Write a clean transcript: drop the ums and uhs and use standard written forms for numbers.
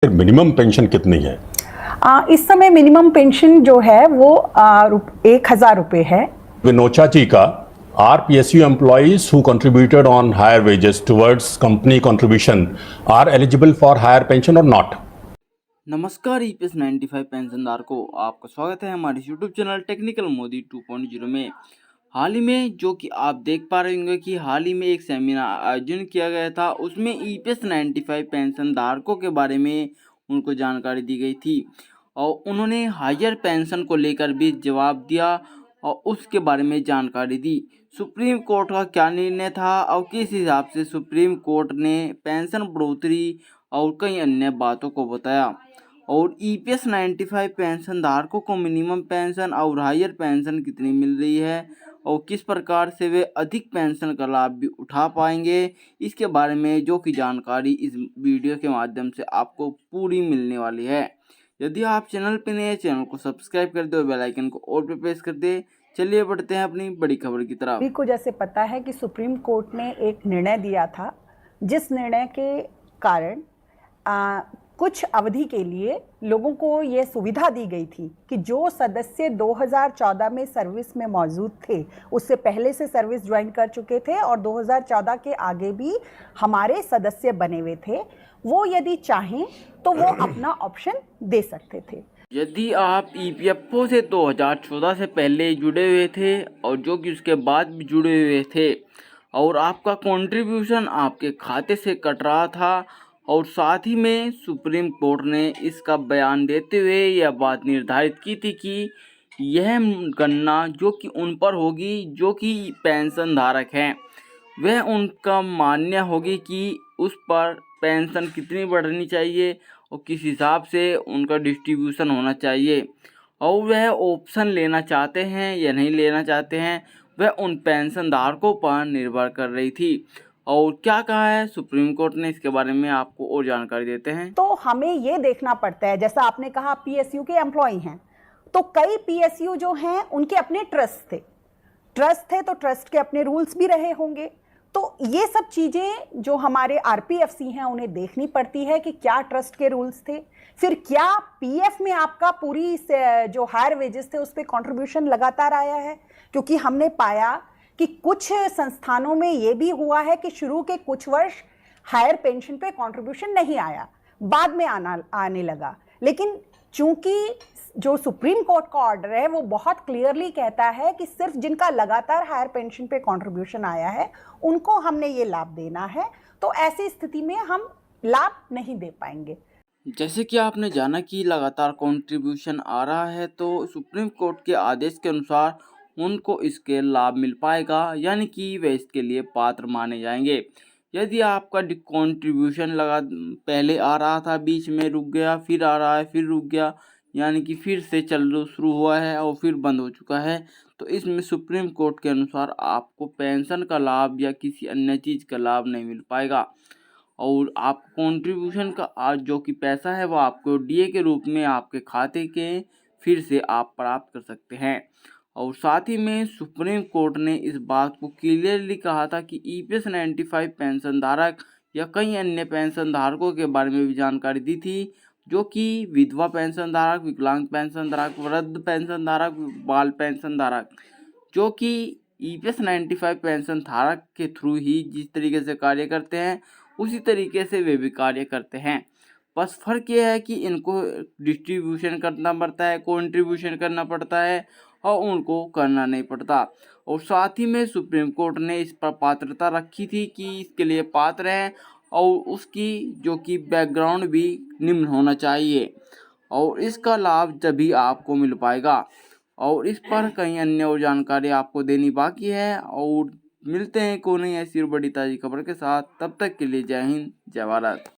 Minimum pension कितनी है? इस समय मिनिमम पेंशन जो है वो 1,000 रुपये है। विनोचा जी का are PSU employees who contributed on higher wages towards company contribution are eligible for higher pension or not? नमस्कार ईपीएस 95 पेंशनदार को आपका स्वागत है हमारे यूट्यूब चैनल टेक्निकल मोदी 2.0 में। हाल ही में जो कि आप देख पा रहे होंगे कि हाल ही में एक सेमिनार आयोजन किया गया था, उसमें ईपीएस 95 पेंशन धारकों के बारे में उनको जानकारी दी गई थी और उन्होंने हायर पेंशन को लेकर भी जवाब दिया और उसके बारे में जानकारी दी। सुप्रीम कोर्ट का क्या निर्णय था और किस हिसाब से सुप्रीम कोर्ट ने पेंशन बढ़ोतरी और कई अन्य बातों को बताया और ईपीएस 95 पेंशन धारकों को मिनिमम पेंशन और हायर पेंशन कितनी मिल रही है और किस प्रकार से वे अधिक पेंशन का लाभ भी उठा पाएंगे, इसके बारे में जो कि जानकारी इस वीडियो के माध्यम से आपको पूरी मिलने वाली है। यदि आप चैनल पर नए हैं, चैनल को सब्सक्राइब कर दे और बेल आइकन को ऑल पे प्रेस कर दे। चलिए बढ़ते हैं अपनी बड़ी खबर की तरफ। सभी को जैसे पता है कि सुप्रीम कोर्ट ने एक निर्णय दिया था, जिस निर्णय के कारण कुछ अवधि के लिए लोगों को ये सुविधा दी गई थी कि जो सदस्य 2014 में सर्विस में मौजूद थे, उससे पहले से सर्विस ज्वाइन कर चुके थे और 2014 के आगे भी हमारे सदस्य बने हुए थे, वो यदि चाहें तो वो अपना ऑप्शन दे सकते थे। यदि आप ईपीएफओ से 2014 से पहले जुड़े हुए थे और जो कि उसके बाद भी जुड़े हुए थे और आपका कंट्रीब्यूशन आपके खाते से कट रहा था और साथ ही में सुप्रीम कोर्ट ने इसका बयान देते हुए यह बात निर्धारित की थी कि यह गणना जो कि उन पर होगी जो कि पेंशन धारक हैं, वह उनका मान्य होगी कि उस पर पेंशन कितनी बढ़नी चाहिए और किस हिसाब से उनका डिस्ट्रीब्यूशन होना चाहिए और वह ऑप्शन लेना चाहते हैं या नहीं लेना चाहते हैं, वह उन पेंशन धारकों पर निर्भर कर रही थी। और क्या कहा है सुप्रीम कोर्ट ने, इसके बारे में आपको और जानकारी देते हैं। तो हमें ये देखना पड़ता है, जैसा आपने कहा पीएसयू के एम्प्लॉय हैं, तो कई पीएसयू जो हैं उनके अपने ट्रस्ट थे तो ट्रस्ट के अपने रूल्स भी रहे होंगे। तो ये सब चीजें जो हमारे आरपीएफसी हैं उन्हें देखनी पड़ती है कि क्या ट्रस्ट के रूल्स थे, फिर क्या पीएफ में आपका पूरी जो हायर वेजेस थे उस पर कॉन्ट्रीब्यूशन लगातार आया है, क्योंकि हमने पाया कि कुछ संस्थानों में ये भी हुआ है कि शुरू के कुछ वर्ष हायर पेंशन पे कंट्रीब्यूशन नहीं आया, बाद में आने लगा। लेकिन चूंकि जो सुप्रीम कोर्ट का ऑर्डर है वो बहुत क्लियरली कहता है कि सिर्फ जिनका लगातार हायर पेंशन पे कंट्रीब्यूशन आया है उनको हमने ये लाभ देना है, तो ऐसी स्थिति में हम लाभ नहीं दे पाएंगे। जैसे कि आपने जाना कि लगातार कंट्रीब्यूशन आ रहा है, तो सुप्रीम कोर्ट के आदेश के अनुसार उनको इसके लाभ मिल पाएगा, यानी कि वे इसके लिए पात्र माने जाएंगे। यदि आपका कंट्रीब्यूशन पहले आ रहा था, बीच में रुक गया, फिर आ रहा है, फिर रुक गया, यानी कि फिर से शुरू हुआ है और फिर बंद हो चुका है, तो इसमें सुप्रीम कोर्ट के अनुसार आपको पेंशन का लाभ या किसी अन्य चीज़ का लाभ नहीं मिल पाएगा और आप कंट्रीब्यूशन का आज जो कि पैसा है वो आपको डीए के रूप में आपके खाते के फिर से आप प्राप्त कर सकते हैं। और साथ ही में सुप्रीम कोर्ट ने इस बात को क्लियरली कहा था कि ईपीएस 95 पेंशन धारक या कई अन्य पेंशन धारकों के बारे में भी जानकारी दी थी, जो कि विधवा पेंशन धारक, विकलांग पेंशन धारक, वृद्ध पेंशन धारक, बाल पेंशन धारक, जो कि ईपीएस 95 पेंशन धारक के थ्रू ही जिस तरीके से कार्य करते हैं उसी तरीके से वे भी कार्य करते हैं। बस फ़र्क ये है कि इनको डिस्ट्रीब्यूशन करना पड़ता है, कंट्रीब्यूशन करना पड़ता है और उनको करना नहीं पड़ता। और साथ ही में सुप्रीम कोर्ट ने इस पर पात्रता रखी थी कि इसके लिए पात्र हैं और उसकी जो कि बैकग्राउंड भी निम्न होना चाहिए और इसका लाभ तभी आपको मिल पाएगा। और इस पर कई अन्य और जानकारी आपको देनी बाकी है और मिलते हैं कोई नई ऐसी और बड़ी ताज़ी खबर के साथ। तब तक के लिए जय हिंद, जय भारत।